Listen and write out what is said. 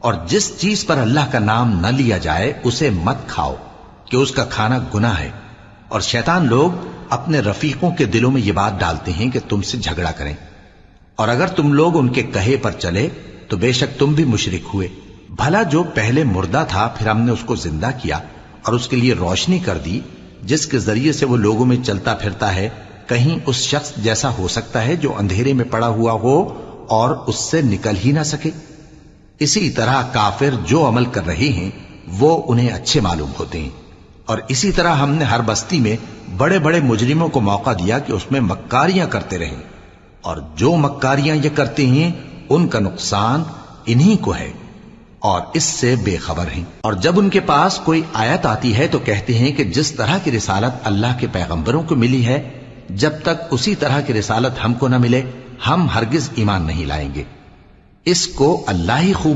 اور جس چیز پر اللہ کا نام نہ لیا جائے اسے مت کھاؤ کہ اس کا کھانا گناہ ہے، اور شیطان لوگ اپنے رفیقوں کے دلوں میں یہ بات ڈالتے ہیں کہ تم سے جھگڑا کریں، اور اگر تم لوگ ان کے کہے پر چلے تو بے شک تم بھی مشرک ہوئے۔ بھلا جو پہلے مردہ تھا پھر ہم نے اس کو زندہ کیا اور اس کے لیے روشنی کر دی جس کے ذریعے سے وہ لوگوں میں چلتا پھرتا ہے، کہیں اس شخص جیسا ہو سکتا ہے جو اندھیرے میں پڑا ہوا ہو اور اس سے نکل ہی نہ سکے؟ اسی طرح کافر جو عمل کر رہے ہیں وہ انہیں اچھے معلوم ہوتے ہیں، اور اسی طرح ہم نے ہر بستی میں بڑے بڑے مجرموں کو موقع دیا کہ اس میں مکاریاں کرتے رہیں، اور جو مکاریاں یہ کرتے ہیں ان کا نقصان انہی کو ہے اور اس سے بے خبر ہیں۔ اور جب ان کے پاس کوئی آیت آتی ہے تو کہتے ہیں کہ جس طرح کی رسالت اللہ کے پیغمبروں کو ملی ہے جب تک اسی طرح کی رسالت ہم کو نہ ملے ہم ہرگز ایمان نہیں لائیں گے۔ اس کو اللہ ہی خوب